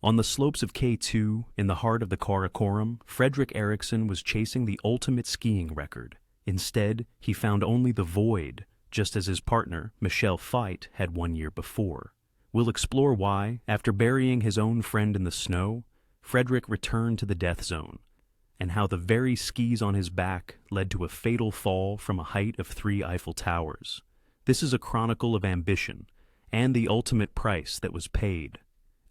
On the slopes of K2, in the heart of the Karakoram, Fredrik Eriksson was chasing the ultimate skiing record. Instead, he found only the void, just as his partner, Michel Feit, had 1 year before. We'll explore why, after burying his own friend in the snow, Fredrik returned to the death zone, and how the very skis on his back led to a fatal fall from a height of 3 Eiffel Towers. This is a chronicle of ambition, and the ultimate price that was paid.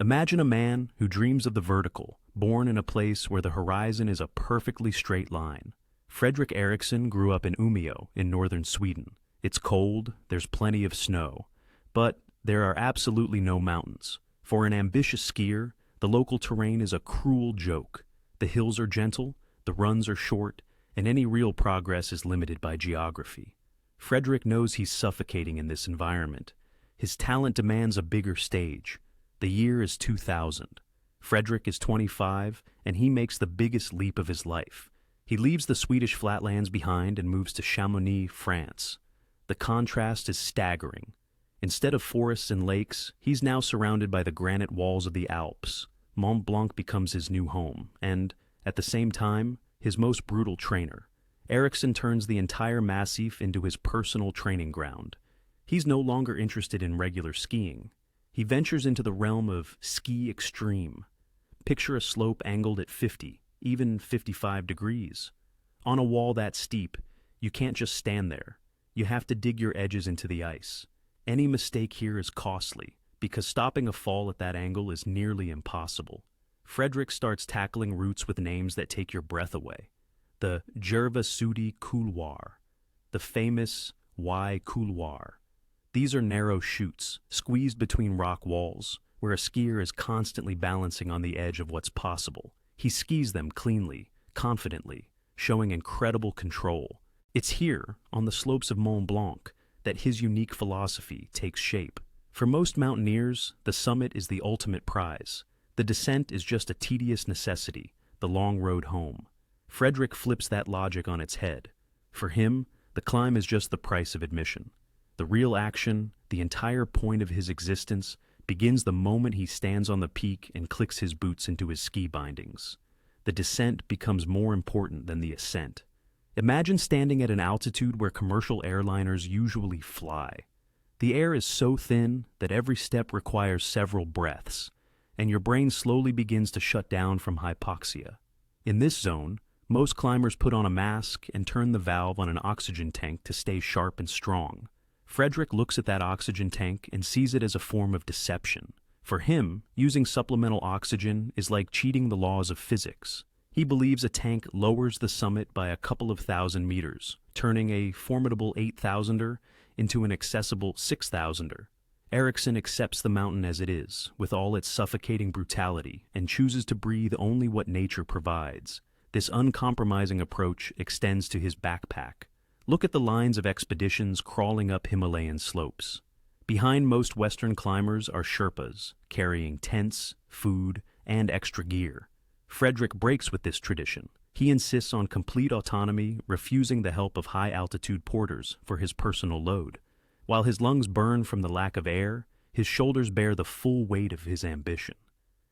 Imagine a man who dreams of the vertical, born in a place where the horizon is a perfectly straight line. Fredrik Eriksson grew up in Umeå in northern Sweden. It's cold, there's plenty of snow, but there are absolutely no mountains. For an ambitious skier, the local terrain is a cruel joke. The hills are gentle, the runs are short, and any real progress is limited by geography. Fredrik knows he's suffocating in this environment. His talent demands a bigger stage. The year is 2000. Fredrik is 25, and he makes the biggest leap of his life. He leaves the Swedish flatlands behind and moves to Chamonix, France. The contrast is staggering. Instead of forests and lakes, he's now surrounded by the granite walls of the Alps. Mont Blanc becomes his new home, and, at the same time, his most brutal trainer. Eriksson turns the entire massif into his personal training ground. He's no longer interested in regular skiing. He ventures into the realm of ski extreme. Picture a slope angled at 50, even 55 degrees. On a wall that steep, you can't just stand there. You have to dig your edges into the ice. Any mistake here is costly, because stopping a fall at that angle is nearly impossible. Fredrik starts tackling routes with names that take your breath away. The Djerva Sudi Couloir, the famous Y Couloir. These are narrow chutes, squeezed between rock walls, where a skier is constantly balancing on the edge of what's possible. He skis them cleanly, confidently, showing incredible control. It's here, on the slopes of Mont Blanc, that his unique philosophy takes shape. For most mountaineers, the summit is the ultimate prize. The descent is just a tedious necessity, the long road home. Fredrik flips that logic on its head. For him, the climb is just the price of admission. The real action, the entire point of his existence, begins the moment he stands on the peak and clicks his boots into his ski bindings. The descent becomes more important than the ascent. Imagine standing at an altitude where commercial airliners usually fly. The air is so thin that every step requires several breaths, and your brain slowly begins to shut down from hypoxia. In this zone, most climbers put on a mask and turn the valve on an oxygen tank to stay sharp and strong. Fredrik looks at that oxygen tank and sees it as a form of deception. For him, using supplemental oxygen is like cheating the laws of physics. He believes a tank lowers the summit by a couple of thousand meters, turning a formidable 8,000er into an accessible 6,000er. Eriksson accepts the mountain as it is, with all its suffocating brutality, and chooses to breathe only what nature provides. This uncompromising approach extends to his backpack. Look at the lines of expeditions crawling up Himalayan slopes. Behind most Western climbers are Sherpas, carrying tents, food, and extra gear. Fredrik breaks with this tradition. He insists on complete autonomy, refusing the help of high-altitude porters for his personal load. While his lungs burn from the lack of air, his shoulders bear the full weight of his ambition.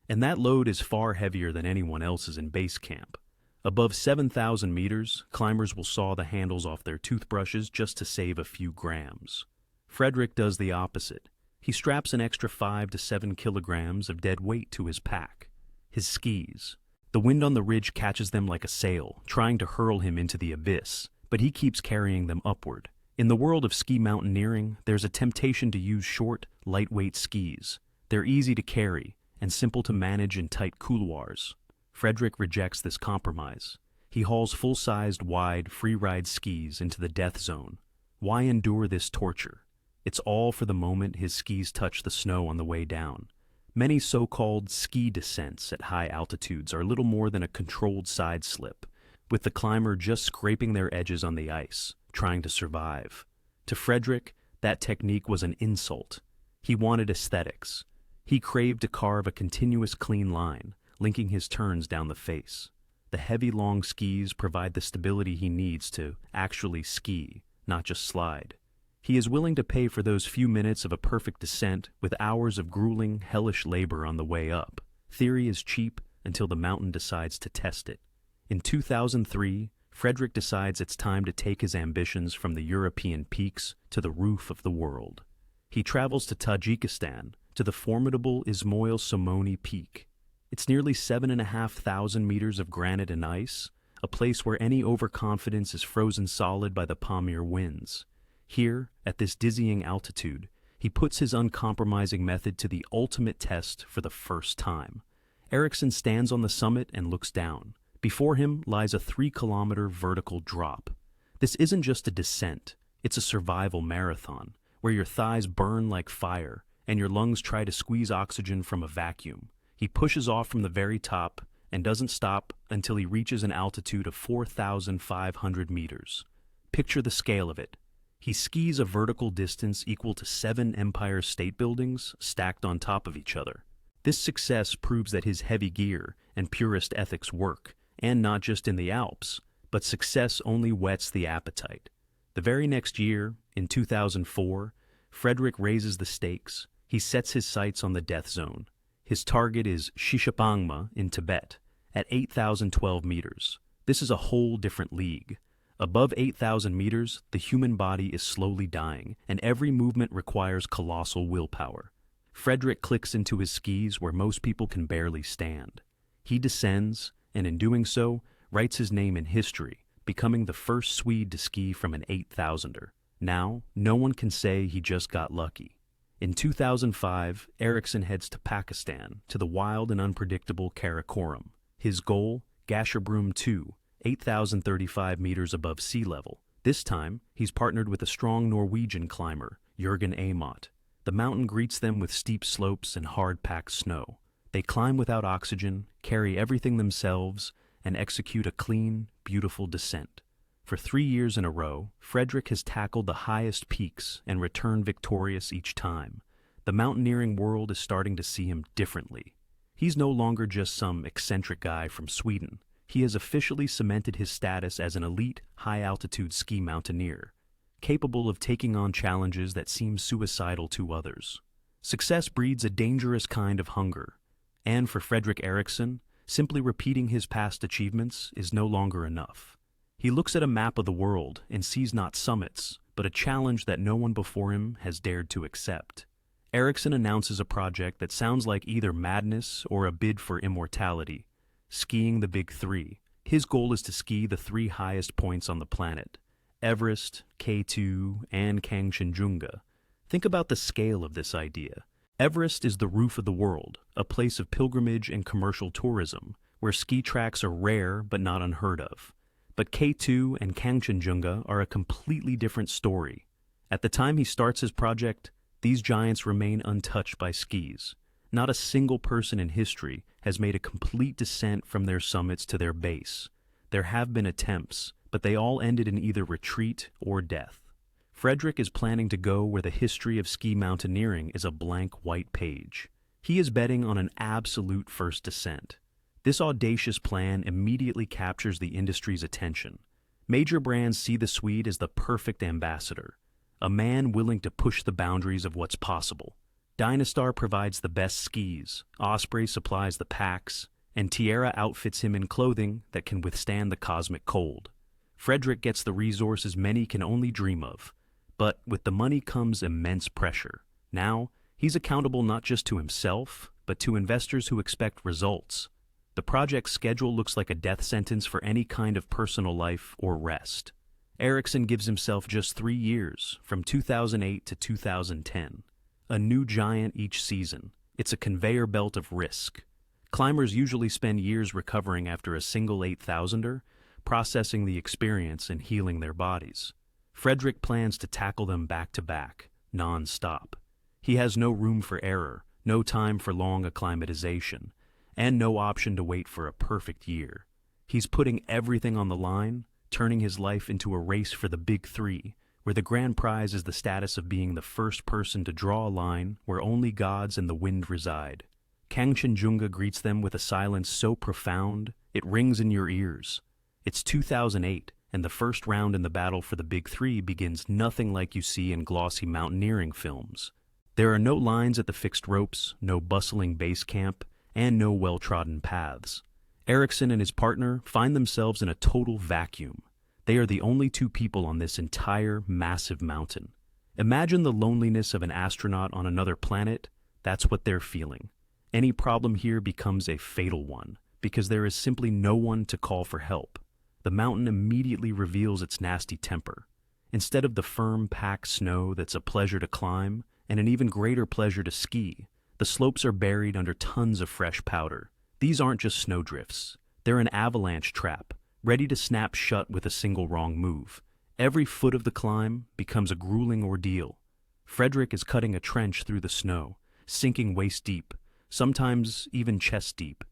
And that load is far heavier than anyone else's in base camp. Above 7,000 meters, climbers will saw the handles off their toothbrushes just to save a few grams. Fredrik does the opposite. He straps an extra 5 to 7 kilograms of dead weight to his pack. His skis. The wind on the ridge catches them like a sail, trying to hurl him into the abyss, but he keeps carrying them upward. In the world of ski mountaineering, there's a temptation to use short, lightweight skis. They're easy to carry and simple to manage in tight couloirs. Fredrik rejects this compromise. He hauls full-sized, wide, free-ride skis into the death zone. Why endure this torture? It's all for the moment his skis touch the snow on the way down. Many so-called ski descents at high altitudes are little more than a controlled side slip, with the climber just scraping their edges on the ice, trying to survive. To Fredrik, that technique was an insult. He wanted aesthetics. He craved to carve a continuous clean line, linking his turns down the face. The heavy long skis provide the stability he needs to actually ski, not just slide. He is willing to pay for those few minutes of a perfect descent with hours of grueling, hellish labor on the way up. Theory is cheap until the mountain decides to test it. In 2003, Fredrik decides it's time to take his ambitions from the European peaks to the roof of the world. He travels to Tajikistan, to the formidable Ismoil Somoni Peak. It's nearly 7,500 meters of granite and ice, a place where any overconfidence is frozen solid by the Pamir winds. Here, at this dizzying altitude, he puts his uncompromising method to the ultimate test for the first time. Ericsson stands on the summit and looks down. Before him lies a 3-kilometer vertical drop. This isn't just a descent, it's a survival marathon, where your thighs burn like fire and your lungs try to squeeze oxygen from a vacuum. He pushes off from the very top and doesn't stop until he reaches an altitude of 4,500 meters. Picture the scale of it. He skis a vertical distance equal to 7 Empire State Buildings stacked on top of each other. This success proves that his heavy gear and purist ethics work, and not just in the Alps, but success only whets the appetite. The very next year, in 2004, Fredrik raises the stakes. He sets his sights on the death zone. His target is Shishapangma in Tibet, at 8,012 meters. This is a whole different league. Above 8,000 meters, the human body is slowly dying, and every movement requires colossal willpower. Fredrik clicks into his skis where most people can barely stand. He descends, and in doing so, writes his name in history, becoming the first Swede to ski from an 8,000er. Now, no one can say he just got lucky. In 2005, Ericsson heads to Pakistan, to the wild and unpredictable Karakoram. His goal, Gasherbrum 2, 8,035 meters above sea level. This time, he's partnered with a strong Norwegian climber, Jørgen Amott. The mountain greets them with steep slopes and hard-packed snow. They climb without oxygen, carry everything themselves, and execute a clean, beautiful descent. For 3 years in a row, Fredrik has tackled the highest peaks and returned victorious each time. The mountaineering world is starting to see him differently. He's no longer just some eccentric guy from Sweden. He has officially cemented his status as an elite, high-altitude ski mountaineer, capable of taking on challenges that seem suicidal to others. Success breeds a dangerous kind of hunger, and for Fredrik Ericsson, simply repeating his past achievements is no longer enough. He looks at a map of the world and sees not summits, but a challenge that no one before him has dared to accept. Ericsson announces a project that sounds like either madness or a bid for immortality: skiing the Big Three. His goal is to ski the 3 highest points on the planet: Everest, K2, and Kangchenjunga. Think about the scale of this idea. Everest is the roof of the world, a place of pilgrimage and commercial tourism, where ski tracks are rare but not unheard of. But K2 and Kangchenjunga are a completely different story. At the time he starts his project, these giants remain untouched by skis. Not a single person in history has made a complete descent from their summits to their base. There have been attempts, but they all ended in either retreat or death. Fredrik is planning to go where the history of ski mountaineering is a blank white page. He is betting on an absolute first descent. This audacious plan immediately captures the industry's attention. Major brands see the Swede as the perfect ambassador, a man willing to push the boundaries of what's possible. Dynastar provides the best skis, Osprey supplies the packs, and Tierra outfits him in clothing that can withstand the cosmic cold. Fredrik gets the resources many can only dream of, but with the money comes immense pressure. Now, he's accountable not just to himself, but to investors who expect results. The project's schedule looks like a death sentence for any kind of personal life or rest. Ericsson gives himself just 3 years, from 2008 to 2010. A new giant each season. It's a conveyor belt of risk. Climbers usually spend years recovering after a single 8,000er, processing the experience and healing their bodies. Fredrik plans to tackle them back-to-back, non-stop. He has no room for error, no time for long acclimatization, and no option to wait for a perfect year. He's putting everything on the line, turning his life into a race for the Big Three, where the grand prize is the status of being the first person to draw a line where only gods and the wind reside. Kangchenjunga greets them with a silence so profound, it rings in your ears. It's 2008, and the first round in the battle for the Big Three begins nothing like you see in glossy mountaineering films. There are no lines at the fixed ropes, no bustling base camp, and no well-trodden paths. Ericsson and his partner find themselves in a total vacuum. They are the only two people on this entire massive mountain. Imagine the loneliness of an astronaut on another planet. That's what they're feeling. Any problem here becomes a fatal one, because there is simply no one to call for help. The mountain immediately reveals its nasty temper. Instead of the firm, packed snow that's a pleasure to climb, and an even greater pleasure to ski, the slopes are buried under tons of fresh powder. These aren't just snowdrifts. They're an avalanche trap, ready to snap shut with a single wrong move. Every foot of the climb becomes a grueling ordeal. Frederick is cutting a trench through the snow, sinking waist deep, sometimes even chest deep.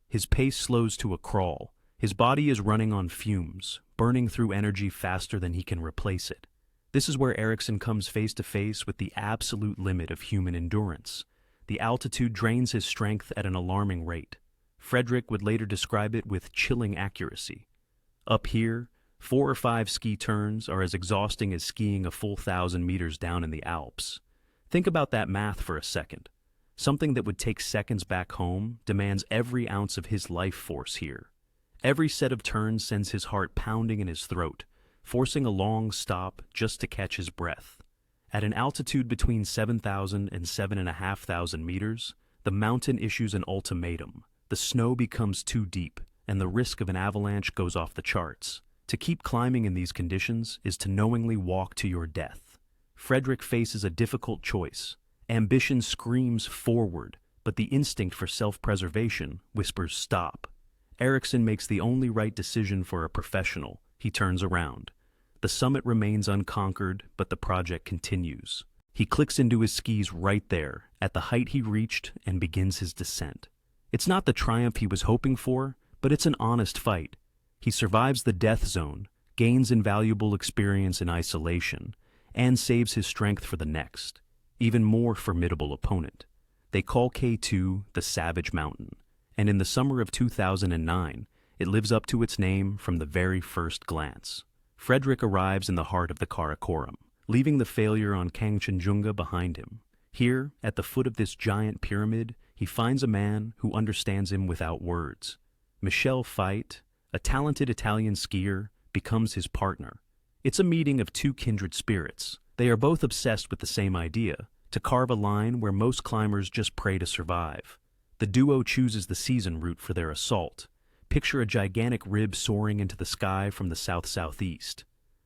His pace slows to a crawl. His body is running on fumes, burning through energy faster than he can replace it. This is where Ericsson comes face to face with the absolute limit of human endurance. The altitude drains his strength at an alarming rate. Frederick would later describe it with chilling accuracy. Up here, 4 or 5 ski turns are as exhausting as skiing a full 1,000 meters down in the Alps. Think about that math for a second. Something that would take seconds back home demands every ounce of his life force here. Every set of turns sends his heart pounding in his throat, forcing a long stop just to catch his breath. At an altitude between 7,000 and 7,500 meters, the mountain issues an ultimatum. The snow becomes too deep, and the risk of an avalanche goes off the charts. To keep climbing in these conditions is to knowingly walk to your death. Frederick faces a difficult choice. Ambition screams forward, but the instinct for self-preservation whispers stop. Ericsson makes the only right decision for a professional. He turns around. The summit remains unconquered, but the project continues. He clicks into his skis right there, at the height he reached, and begins his descent. It's not the triumph he was hoping for, but it's an honest fight. He survives the death zone, gains invaluable experience in isolation, and saves his strength for the next, even more formidable opponent. They call K2 the Savage Mountain, and in the summer of 2009, it lives up to its name from the very first glance. Frederick arrives in the heart of the Karakoram, leaving the failure on Kangchenjunga behind him. Here, at the foot of this giant pyramid, he finds a man who understands him without words. Michel Fait, a talented Italian skier, becomes his partner. It's a meeting of two kindred spirits. They are both obsessed with the same idea, to carve a line where most climbers just pray to survive. The duo chooses the season route for their assault. Picture a gigantic rib soaring into the sky from the south-southeast.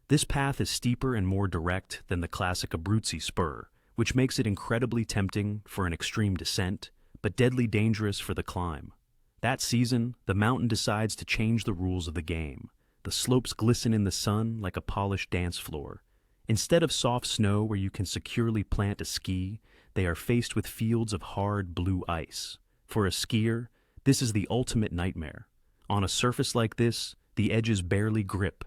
This path is steeper and more direct than the classic Abruzzi spur, which makes it incredibly tempting for an extreme descent, but deadly dangerous for the climb. That season, the mountain decides to change the rules of the game. The slopes glisten in the sun like a polished dance floor. Instead of soft snow where you can securely plant a ski, they are faced with fields of hard blue ice. For a skier, this is the ultimate nightmare. On a surface like this, the edges barely grip,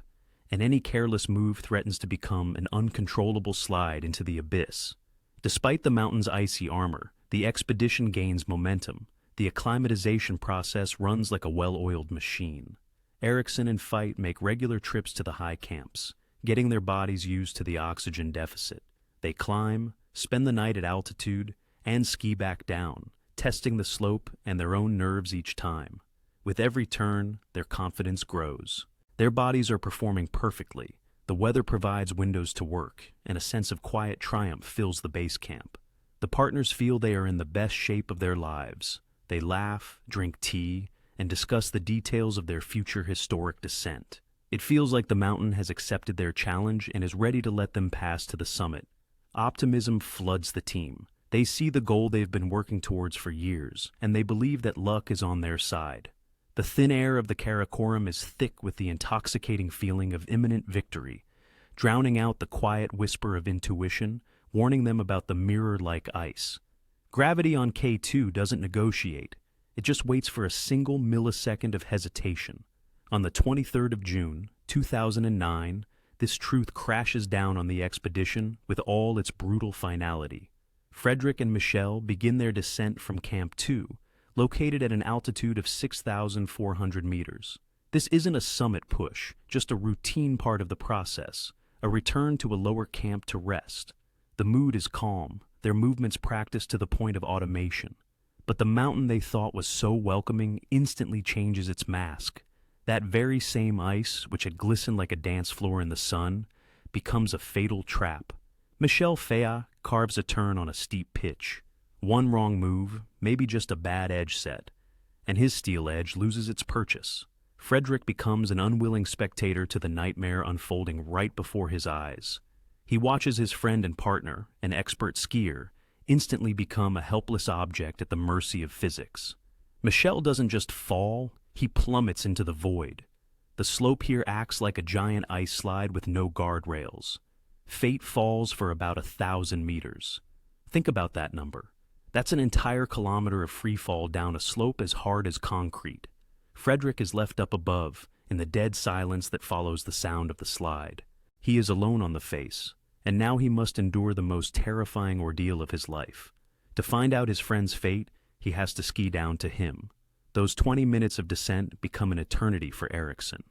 and any careless move threatens to become an uncontrollable slide into the abyss. Despite the mountain's icy armor, the expedition gains momentum. The acclimatization process runs like a well-oiled machine. Ericsson and Fait make regular trips to the high camps, getting their bodies used to the oxygen deficit. They climb, spend the night at altitude, and ski back down, testing the slope and their own nerves each time. With every turn, their confidence grows. Their bodies are performing perfectly. The weather provides windows to work, and a sense of quiet triumph fills the base camp. The partners feel they are in the best shape of their lives. They laugh, drink tea, and discuss the details of their future historic descent. It feels like the mountain has accepted their challenge and is ready to let them pass to the summit. Optimism floods the team. They see the goal they've been working towards for years, and they believe that luck is on their side. The thin air of the Karakoram is thick with the intoxicating feeling of imminent victory, drowning out the quiet whisper of intuition, warning them about the mirror-like ice. Gravity on K2 doesn't negotiate. It just waits for a single millisecond of hesitation. On the 23rd of June, 2009, this truth crashes down on the expedition with all its brutal finality. Frederick and Michel begin their descent from Camp 2, located at an altitude of 6,400 meters. This isn't a summit push, just a routine part of the process, a return to a lower camp to rest. The mood is calm, their movements practiced to the point of automation. But the mountain they thought was so welcoming instantly changes its mask. That very same ice, which had glistened like a dance floor in the sun, becomes a fatal trap. Michel Fea carves a turn on a steep pitch. One wrong move, maybe just a bad edge set, and his steel edge loses its purchase. Frederick becomes an unwilling spectator to the nightmare unfolding right before his eyes. He watches his friend and partner, an expert skier, instantly become a helpless object at the mercy of physics. Michel doesn't just fall, he plummets into the void. The slope here acts like a giant ice slide with no guardrails. Fate falls for about 1,000 meters. Think about that number. That's an entire kilometer of free fall down a slope as hard as concrete. Frederick is left up above, in the dead silence that follows the sound of the slide. He is alone on the face, and now he must endure the most terrifying ordeal of his life. To find out his friend's fate, he has to ski down to him. Those 20 minutes of descent become an eternity for Ericsson.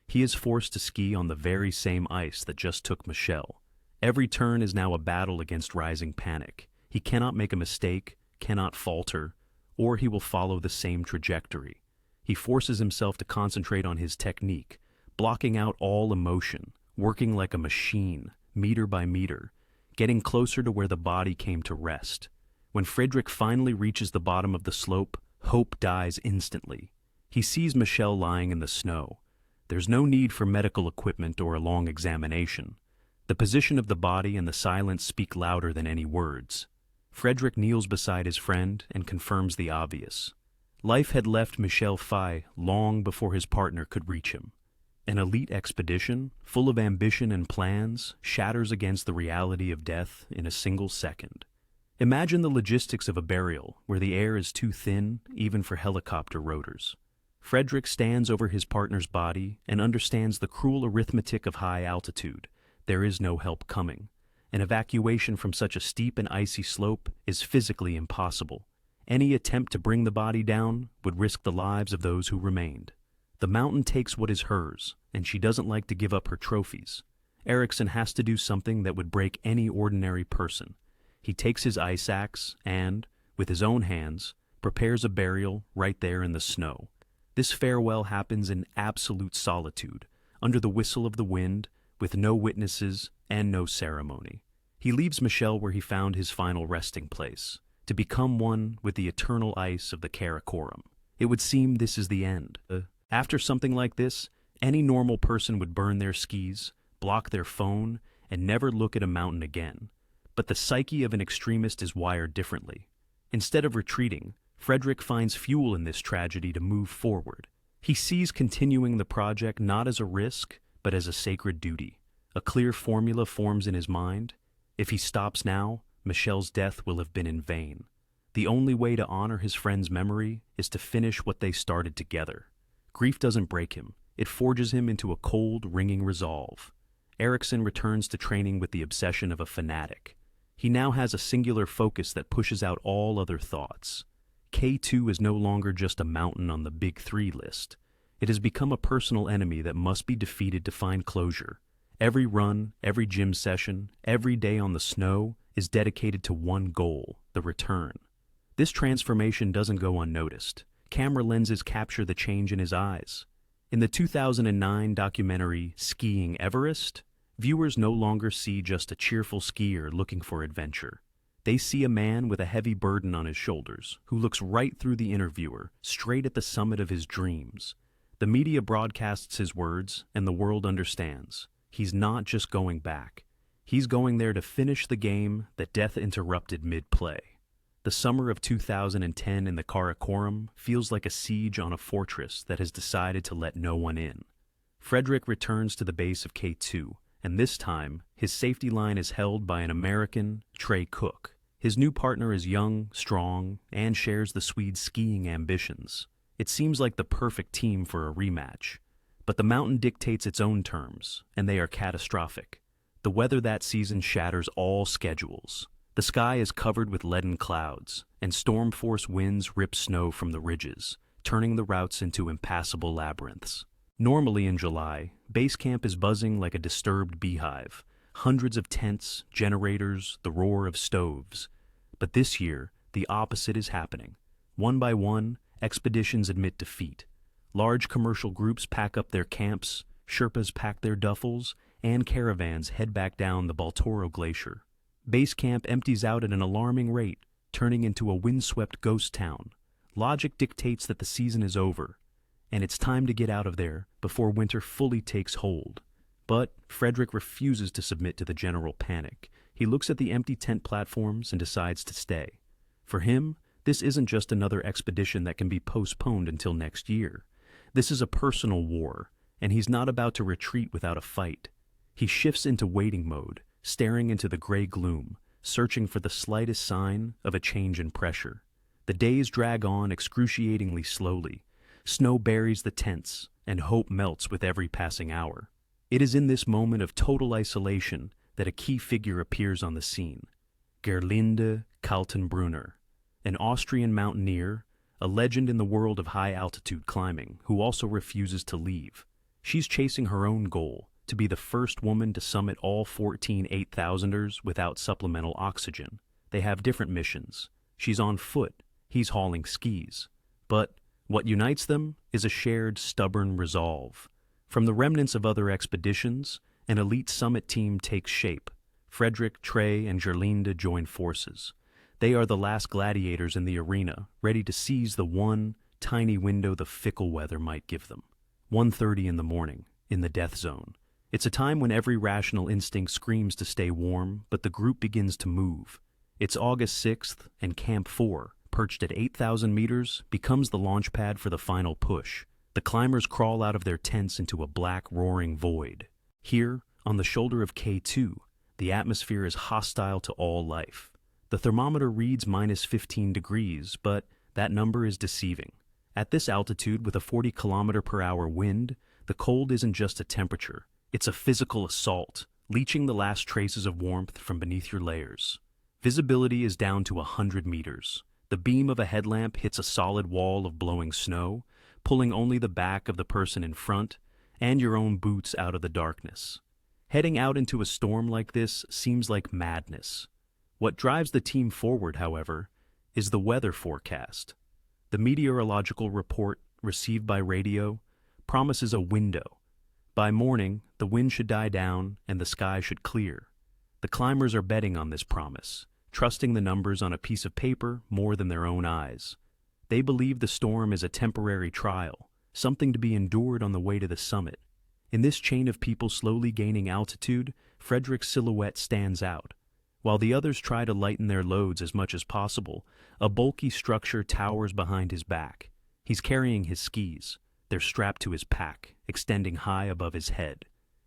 He is forced to ski on the very same ice that just took Michel. Every turn is now a battle against rising panic. He cannot make a mistake, cannot falter, or he will follow the same trajectory. He forces himself to concentrate on his technique, blocking out all emotion, working like a machine, meter by meter, getting closer to where the body came to rest. When Frederick finally reaches the bottom of the slope, hope dies instantly. He sees Michel lying in the snow. There's no need for medical equipment or a long examination. The position of the body and the silence speak louder than any words. Frederick kneels beside his friend and confirms the obvious. Life had left Michel Fea long before his partner could reach him. An elite expedition, full of ambition and plans, shatters against the reality of death in a single second. Imagine the logistics of a burial where the air is too thin even for helicopter rotors. Frederick stands over his partner's body and understands the cruel arithmetic of high altitude. There is no help coming. An evacuation from such a steep and icy slope is physically impossible. Any attempt to bring the body down would risk the lives of those who remained. The mountain takes what is hers, and she doesn't like to give up her trophies. Ericsson has to do something that would break any ordinary person. He takes his ice axe and, with his own hands, prepares a burial right there in the snow. This farewell happens in absolute solitude, under the whistle of the wind, with no witnesses and no ceremony. He leaves Michel where he found his final resting place, to become one with the eternal ice of the Karakoram. It would seem this is the end. After something like this, any normal person would burn their skis, block their phone, and never look at a mountain again. But the psyche of an extremist is wired differently. Instead of retreating, Frederick finds fuel in this tragedy to move forward. He sees continuing the project not as a risk, but as a sacred duty. A clear formula forms in his mind. If he stops now, Michel's death will have been in vain. The only way to honor his friend's memory is to finish what they started together. Grief doesn't break him. It forges him into a cold, ringing resolve. Ericsson returns to training with the obsession of a fanatic. He now has a singular focus that pushes out all other thoughts. K2 is no longer just a mountain on the Big Three list. It has become a personal enemy that must be defeated to find closure. Every run, every gym session, every day on the snow is dedicated to one goal, the return. This transformation doesn't go unnoticed. Camera lenses capture the change in his eyes. In the 2009 documentary Skiing Everest, viewers no longer see just a cheerful skier looking for adventure. They see a man with a heavy burden on his shoulders, who looks right through the interviewer, straight at the summit of his dreams. The media broadcasts his words, and the world understands. He's not just going back. He's going there to finish the game that death interrupted mid-play. The summer of 2010 in the Karakoram feels like a siege on a fortress that has decided to let no one in. Frederick returns to the base of K2, and this time, his safety line is held by an American, Trey Cook. His new partner is young, strong, and shares the Swede's skiing ambitions. It seems like the perfect team for a rematch. But the mountain dictates its own terms, and they are catastrophic. The weather that season shatters all schedules. The sky is covered with leaden clouds, and storm-force winds rip snow from the ridges, turning the routes into impassable labyrinths. Normally in July, base camp is buzzing like a disturbed beehive. Hundreds of tents, generators, the roar of stoves. But this year, the opposite is happening. One by one, expeditions admit defeat. Large commercial groups pack up their camps, Sherpas pack their duffels, and caravans head back down the Baltoro Glacier. Base camp empties out at an alarming rate, turning into a windswept ghost town. Logic dictates that the season is over, and it's time to get out of there before winter fully takes hold. But Frederick refuses to submit to the general panic. He looks at the empty tent platforms and decides to stay. For him, this isn't just another expedition that can be postponed until next year. This is a personal war, and he's not about to retreat without a fight. He shifts into waiting mode, staring into the gray gloom, searching for the slightest sign of a change in pressure. The days drag on excruciatingly slowly. Snow buries the tents, and hope melts with every passing hour. It is in this moment of total isolation that a key figure appears on the scene. Gerlinde Kaltenbrunner, an Austrian mountaineer, a legend in the world of high-altitude climbing, who also refuses to leave. She's chasing her own goal, to be the first woman to summit all 14 8,000ers without supplemental oxygen. They have different missions. She's on foot, he's hauling skis. But what unites them is a shared, stubborn resolve. From the remnants of other expeditions, an elite summit team takes shape. Frederick, Trey, and Gerlinde join forces. They are the last gladiators in the arena, ready to seize the one tiny window the fickle weather might give them. 1:30 in the morning, in the death zone. It's a time when every rational instinct screams to stay warm, but the group begins to move. It's August 6th, and Camp 4, perched at 8,000 meters, becomes the launch pad for the final push. The climbers crawl out of their tents into a black, roaring void. Here, on the shoulder of K2, the atmosphere is hostile to all life. The thermometer reads -15 degrees, but that number is deceiving. At this altitude, with a 40-kilometer-per-hour wind, the cold isn't just a temperature. It's a physical assault, leaching the last traces of warmth from beneath your layers. Visibility is down to 100 meters. The beam of a headlamp hits a solid wall of blowing snow, pulling only the back of the person in front and your own boots out of the darkness. Heading out into a storm like this seems like madness. What drives the team forward, however, is the weather forecast. The meteorological report, received by radio, promises a window. By morning, the wind should die down and the sky should clear. The climbers are betting on this promise, trusting the numbers on a piece of paper more than their own eyes. They believe the storm is a temporary trial, something to be endured on the way to the summit. In this chain of people slowly gaining altitude, Frederick's silhouette stands out. While the others try to lighten their loads as much as possible, a bulky structure towers behind his back. He's carrying his skis. They're strapped to his pack, extending high above his head.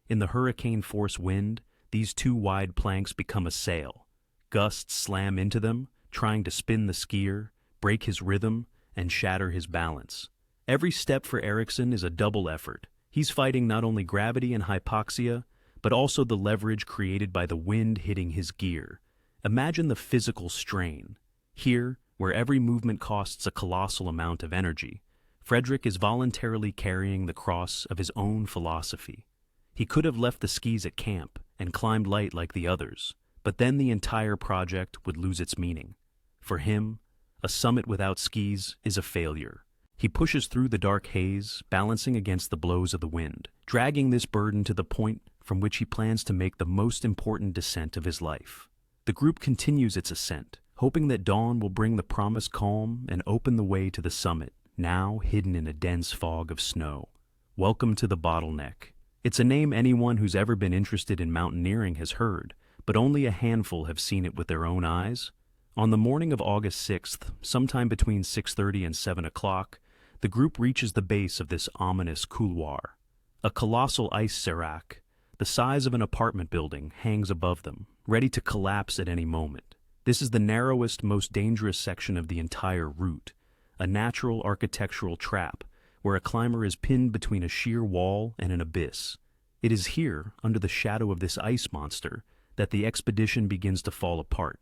In the hurricane-force wind, these two wide planks become a sail. Gusts slam into them, trying to spin the skier, break his rhythm, and shatter his balance. Every step for Eriksson is a double effort. He's fighting not only gravity and hypoxia, but also the leverage created by the wind hitting his gear. Imagine the physical strain. Here, where every movement costs a colossal amount of energy, Frederick is voluntarily carrying the cross of his own philosophy. He could have left the skis at camp and climbed light like the others, but then the entire project would lose its meaning. For him, a summit without skis is a failure. He pushes through the dark haze, balancing against the blows of the wind, dragging this burden to the point from which he plans to make the most important descent of his life. The group continues its ascent, hoping that dawn will bring the promised calm and open the way to the summit, now hidden in a dense fog of snow. Welcome to the Bottleneck. It's a name anyone who's ever been interested in mountaineering has heard, but only a handful have seen it with their own eyes. On the morning of August 6th, sometime between 6:30 and 7 o'clock, the group reaches the base of this ominous couloir. A colossal ice sérac, the size of an apartment building, hangs above them, ready to collapse at any moment. This is the narrowest, most dangerous section of the entire route, a natural architectural trap where a climber is pinned between a sheer wall and an abyss. It is here, under the shadow of this ice monster, that the expedition begins to fall apart.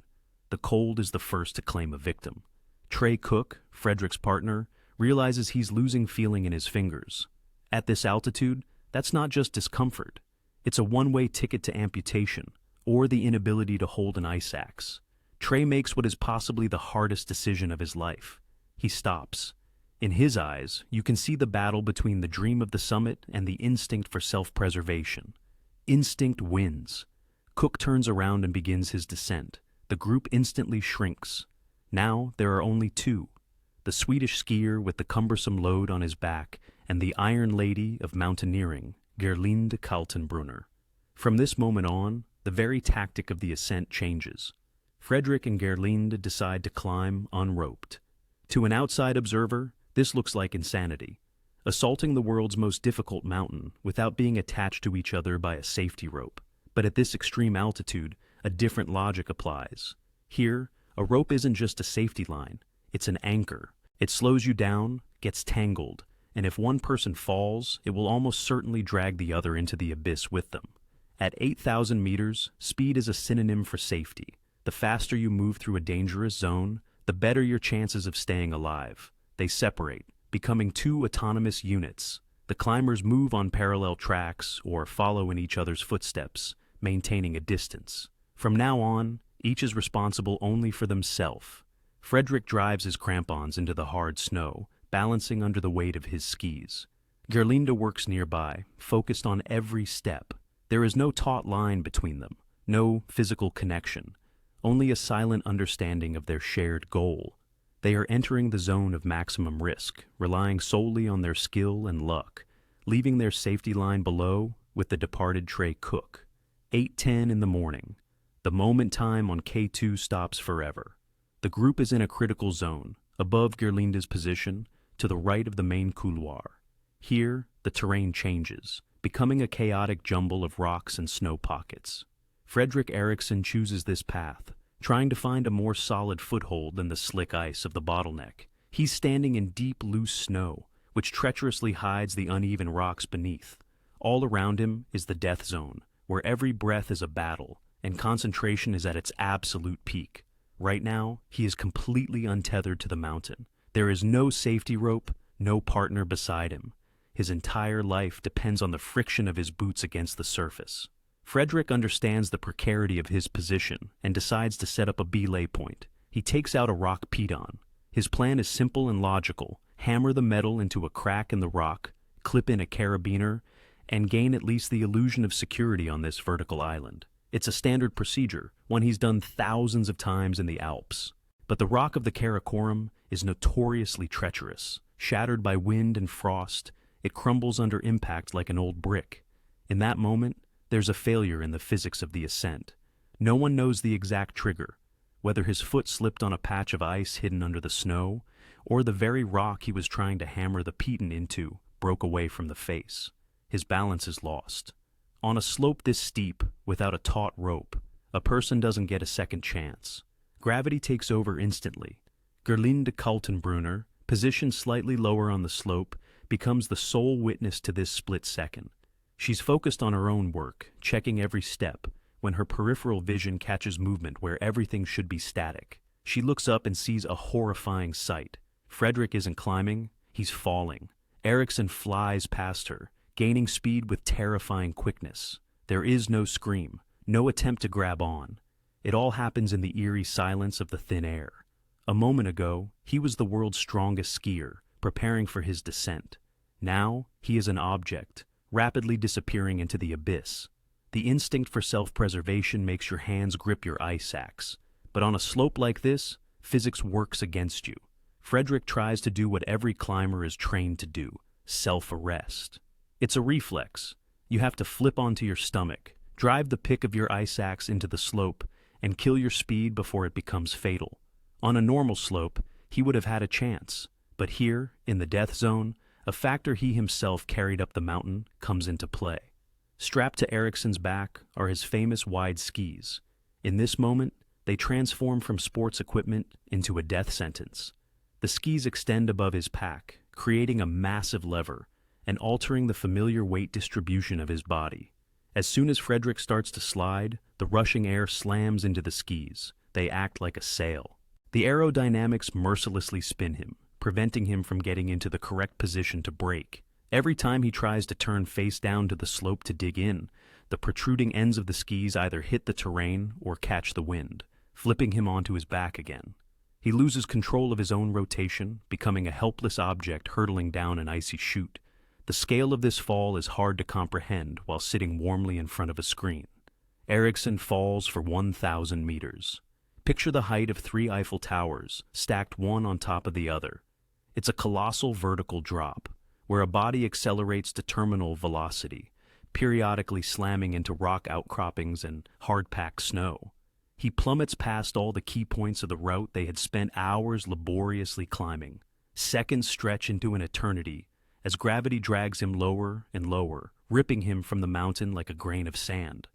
The cold is the first to claim a victim. Trey Cook, Frederick's partner, realizes he's losing feeling in his fingers. At this altitude, that's not just discomfort. It's a one-way ticket to amputation, or the inability to hold an ice axe. Trey makes what is possibly the hardest decision of his life. He stops. In his eyes, you can see the battle between the dream of the summit and the instinct for self-preservation. Instinct wins. Cook turns around and begins his descent. The group instantly shrinks. Now there are only two: the Swedish skier with the cumbersome load on his back and the Iron Lady of mountaineering, Gerlinde Kaltenbrunner. From this moment on, the very tactic of the ascent changes. Frederick and Gerlinde decide to climb unroped. To an outside observer, this looks like insanity. Assaulting the world's most difficult mountain without being attached to each other by a safety rope. But at this extreme altitude, a different logic applies. Here, a rope isn't just a safety line, it's an anchor. It slows you down, gets tangled, and if one person falls, it will almost certainly drag the other into the abyss with them. At 8,000 meters, speed is a synonym for safety. The faster you move through a dangerous zone, the better your chances of staying alive. They separate, becoming two autonomous units. The climbers move on parallel tracks or follow in each other's footsteps, maintaining a distance. From now on, each is responsible only for themselves. Frederick drives his crampons into the hard snow, balancing under the weight of his skis. Gerlinde works nearby, focused on every step. There is no taut line between them, no physical connection, only a silent understanding of their shared goal. They are entering the zone of maximum risk, relying solely on their skill and luck, leaving their safety line below with the departed Trey Cook. 8:10 in the morning. The moment time on K2 stops forever. The group is in a critical zone, above Gerlinde's position, to the right of the main couloir. Here, the terrain changes, becoming a chaotic jumble of rocks and snow pockets. Frederick Ericsson chooses this path, trying to find a more solid foothold than the slick ice of the bottleneck. He's standing in deep, loose snow, which treacherously hides the uneven rocks beneath. All around him is the death zone, where every breath is a battle, and concentration is at its absolute peak. Right now, he is completely untethered to the mountain. There is no safety rope, no partner beside him. His entire life depends on the friction of his boots against the surface. Frederick understands the precarity of his position and decides to set up a belay point. He takes out a rock piton. His plan is simple and logical: hammer the metal into a crack in the rock, clip in a carabiner, and gain at least the illusion of security on this vertical island. It's a standard procedure, one he's done thousands of times in the Alps. But the rock of the Karakoram is notoriously treacherous. Shattered by wind and frost, it crumbles under impact like an old brick. In that moment, there's a failure in the physics of the ascent. No one knows the exact trigger, whether his foot slipped on a patch of ice hidden under the snow, or the very rock he was trying to hammer the piton into broke away from the face. His balance is lost. On a slope this steep, without a taut rope, a person doesn't get a second chance. Gravity takes over instantly. Gerlinde Kaltenbrunner, positioned slightly lower on the slope, becomes the sole witness to this split second. She's focused on her own work, checking every step, when her peripheral vision catches movement where everything should be static. She looks up and sees a horrifying sight. Frederick isn't climbing, he's falling. Ericsson flies past her, gaining speed with terrifying quickness. There is no scream, no attempt to grab on. It all happens in the eerie silence of the thin air. A moment ago, he was the world's strongest skier, preparing for his descent. Now, he is an object, rapidly disappearing into the abyss. The instinct for self-preservation makes your hands grip your ice axe. But on a slope like this, physics works against you. Frederick tries to do what every climber is trained to do: self-arrest. It's a reflex. You have to flip onto your stomach, drive the pick of your ice axe into the slope, and kill your speed before it becomes fatal. On a normal slope, he would have had a chance. But here, in the death zone, a factor he himself carried up the mountain comes into play. Strapped to Ericsson's back are his famous wide skis. In this moment, they transform from sports equipment into a death sentence. The skis extend above his pack, creating a massive lever and altering the familiar weight distribution of his body. As soon as Frederick starts to slide, the rushing air slams into the skis. They act like a sail. The aerodynamics mercilessly spin him, preventing him from getting into the correct position to brake. Every time he tries to turn face down to the slope to dig in, the protruding ends of the skis either hit the terrain or catch the wind, flipping him onto his back again. He loses control of his own rotation, becoming a helpless object hurtling down an icy chute. The scale of this fall is hard to comprehend while sitting warmly in front of a screen. Eriksson falls for 1,000 meters. Picture the height of 3 Eiffel Towers, stacked one on top of the other. It's a colossal vertical drop, where a body accelerates to terminal velocity, periodically slamming into rock outcroppings and hard-packed snow. He plummets past all the key points of the route they had spent hours laboriously climbing. Seconds stretch into an eternity as gravity drags him lower and lower, ripping him from the mountain like a grain of sand.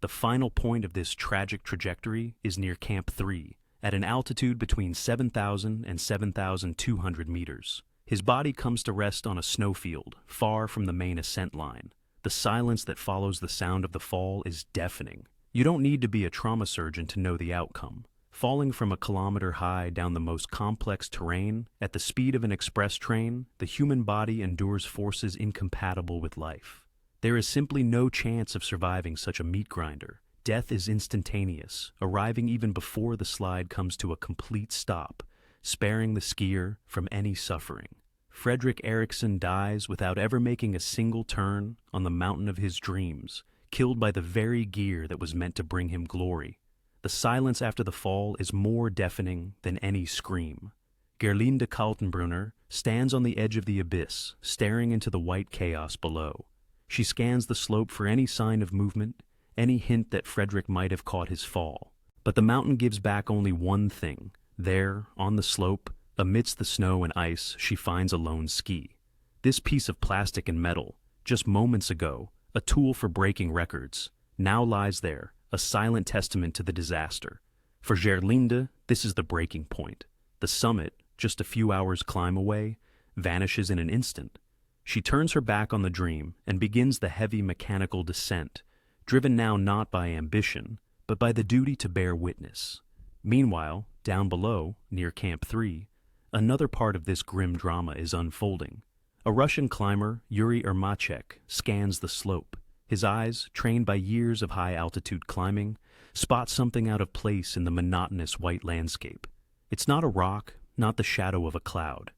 The final point of this tragic trajectory is near Camp 3, at an altitude between 7,000 and 7,200 meters. His body comes to rest on a snowfield, far from the main ascent line. The silence that follows the sound of the fall is deafening. You don't need to be a trauma surgeon to know the outcome. Falling from a kilometer high down the most complex terrain, at the speed of an express train, the human body endures forces incompatible with life. There is simply no chance of surviving such a meat grinder. Death is instantaneous, arriving even before the slide comes to a complete stop, sparing the skier from any suffering. Fredrik Eriksson dies without ever making a single turn on the mountain of his dreams, killed by the very gear that was meant to bring him glory. The silence after the fall is more deafening than any scream. Gerlinde Kaltenbrunner stands on the edge of the abyss, staring into the white chaos below. She scans the slope for any sign of movement, any hint that Fredrik might have caught his fall. But the mountain gives back only one thing. There, on the slope, amidst the snow and ice, she finds a lone ski. This piece of plastic and metal, just moments ago, a tool for breaking records, now lies there, a silent testament to the disaster. For Gerlinde, this is the breaking point. The summit, just a few hours' climb away, vanishes in an instant. She turns her back on the dream and begins the heavy mechanical descent, driven now not by ambition, but by the duty to bear witness. Meanwhile, down below, near Camp 3, another part of this grim drama is unfolding. A Russian climber, Yuri Ermachek, scans the slope. His eyes, trained by years of high-altitude climbing, spot something out of place in the monotonous white landscape. It's not a rock, not the shadow of a cloud.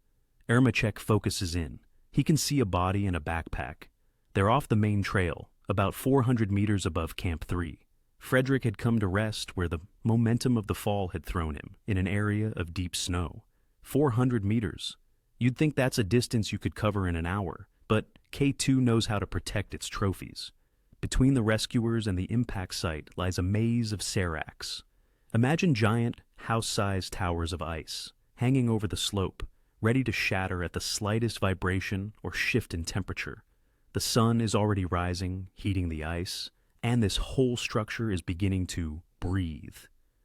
Ermachek focuses in. He can see a body and a backpack. They're off the main trail, about 400 meters above Camp 3. Fredrik had come to rest where the momentum of the fall had thrown him, in an area of deep snow. 400 meters. You'd think that's a distance you could cover in an hour, but K2 knows how to protect its trophies. Between the rescuers and the impact site lies a maze of seracs. Imagine giant, house-sized towers of ice, hanging over the slope, ready to shatter at the slightest vibration or shift in temperature. The sun is already rising, heating the ice, and this whole structure is beginning to breathe.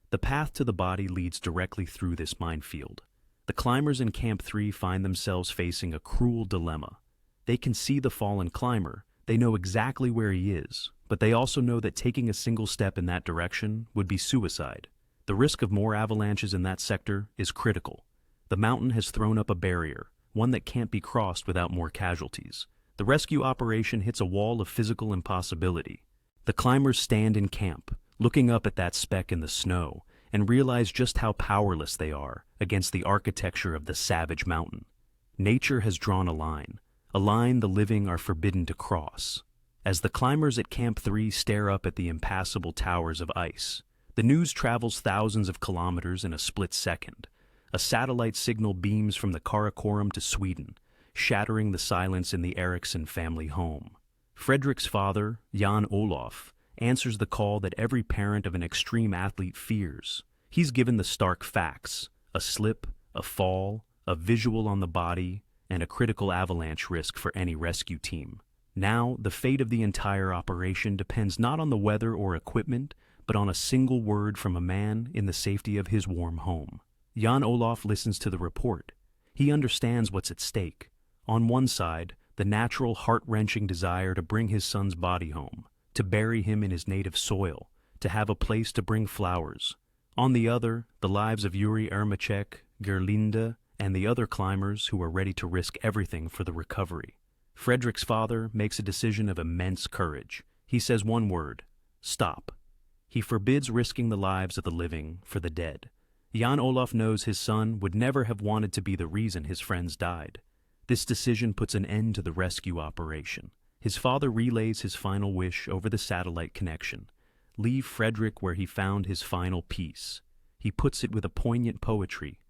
The path to the body leads directly through this minefield. The climbers in Camp 3 find themselves facing a cruel dilemma. They can see the fallen climber, they know exactly where he is, but they also know that taking a single step in that direction would be suicide. The risk of more avalanches in that sector is critical. The mountain has thrown up a barrier, one that can't be crossed without more casualties. The rescue operation hits a wall of physical impossibility. The climbers stand in camp, looking up at that speck in the snow, and realize just how powerless they are against the architecture of the savage mountain. Nature has drawn a line the living are forbidden to cross. As the climbers at Camp 3 stare up at the impassable towers of ice, the news travels thousands of kilometers in a split second. A satellite signal beams from the Karakorum to Sweden, shattering the silence in the Eriksson family home. Fredrik's father, Jan Olof, answers the call that every parent of an extreme athlete fears. He's given the stark facts: a slip, a fall, a visual on the body, and a critical avalanche risk for any rescue team. Now, the fate of the entire operation depends not on the weather or equipment, but on a single word from a man in the safety of his warm home. Jan Olof listens to the report. He understands what's at stake. On one side, the natural heart-wrenching desire to bring his son's body home, to bury him in his native soil, to have a place to bring flowers. On the other, the lives of Yuri Ermachek, Gerlinde, and the other climbers who are ready to risk everything for the recovery. Fredrik's father makes a decision of immense courage. He says one word: stop. He forbids risking the lives of the living for the dead. Jan Olaf knows his son would never have wanted to be the reason his friends died. This decision puts an end to the rescue operation. His father relays his final wish over the satellite connection. Leave Frederick where he found his final peace. He puts it with a poignant poetry.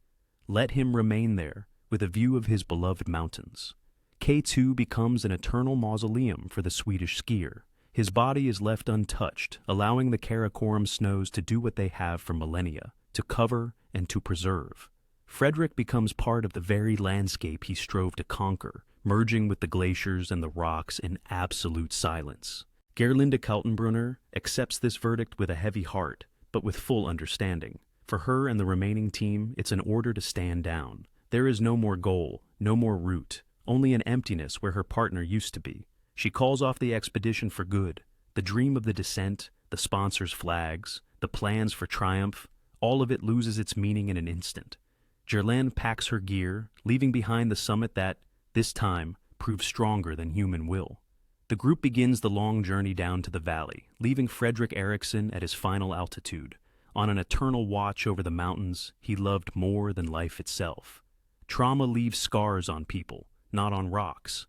Let him remain there, with a view of his beloved mountains. K2 becomes an eternal mausoleum for the Swedish skier. His body is left untouched, allowing the Karakoram snows to do what they have for millennia, to cover and to preserve. Frederick becomes part of the very landscape he strove to conquer, merging with the glaciers and the rocks in absolute silence. Gerlinde Kaltenbrunner accepts this verdict with a heavy heart, but with full understanding. For her and the remaining team, it's an order to stand down. There is no more goal, no more route, only an emptiness where her partner used to be. She calls off the expedition for good. The dream of the descent, the sponsors' flags, the plans for triumph, all of it loses its meaning in an instant. Gerlinde packs her gear, leaving behind the summit that, this time, proves stronger than human will. The group begins the long journey down to the valley, leaving Frederick Eriksson at his final altitude, on an eternal watch over the mountains he loved more than life itself. Trauma leaves scars on people, not on rocks.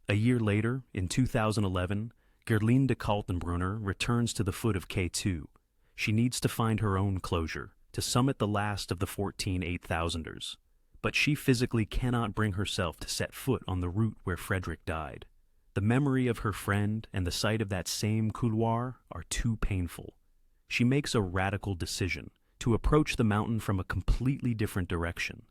A year later, in 2011, Gerlinde Kaltenbrunner returns to the foot of K2. She needs to find her own closure, to summit the last of the 14 8,000ers. But she physically cannot bring herself to set foot on the route where Frederick died. The memory of her friend and the sight of that same couloir are too painful. She makes a radical decision, to approach the mountain from a completely different direction.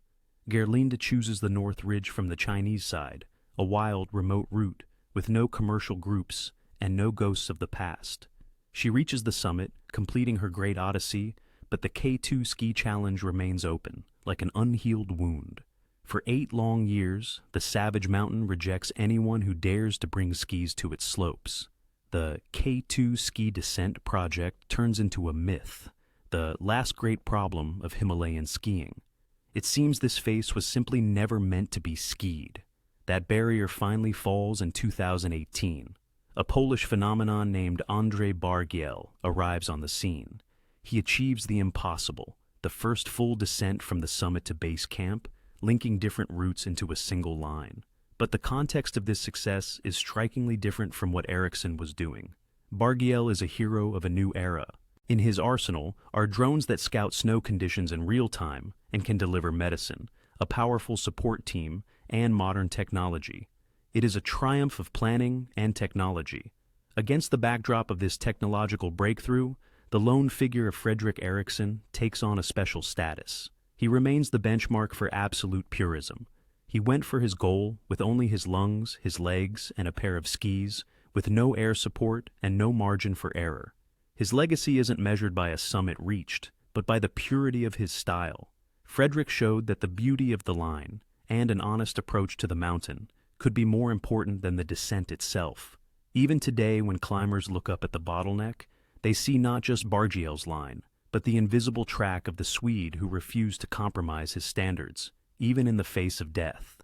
Gerlinde chooses the North Ridge from the Chinese side, a wild, remote route, with no commercial groups and no ghosts of the past. She reaches the summit, completing her great odyssey, but the K2 ski challenge remains open, like an unhealed wound. For 8 long years, the savage mountain rejects anyone who dares to bring skis to its slopes. The K2 ski descent project turns into a myth, the last great problem of Himalayan skiing. It seems this face was simply never meant to be skied. That barrier finally falls in 2018. A Polish phenomenon named Andrzej Bargiel arrives on the scene. He achieves the impossible, the first full descent from the summit to base camp, linking different routes into a single line. But the context of this success is strikingly different from what Eriksson was doing. Bargiel is a hero of a new era. In his arsenal are drones that scout snow conditions in real time and can deliver medicine, a powerful support team, and modern technology. It is a triumph of planning and technology. Against the backdrop of this technological breakthrough, the lone figure of Frederick Eriksson takes on a special status. He remains the benchmark for absolute purism. He went for his goal with only his lungs, his legs, and a pair of skis, with no air support and no margin for error. His legacy isn't measured by a summit reached, but by the purity of his style. Frederick showed that the beauty of the line, and an honest approach to the mountain, could be more important than the descent itself. Even today, when climbers look up at the bottleneck, they see not just Bargiel's line, but the invisible track of the Swede who refused to compromise his standards, even in the face of death.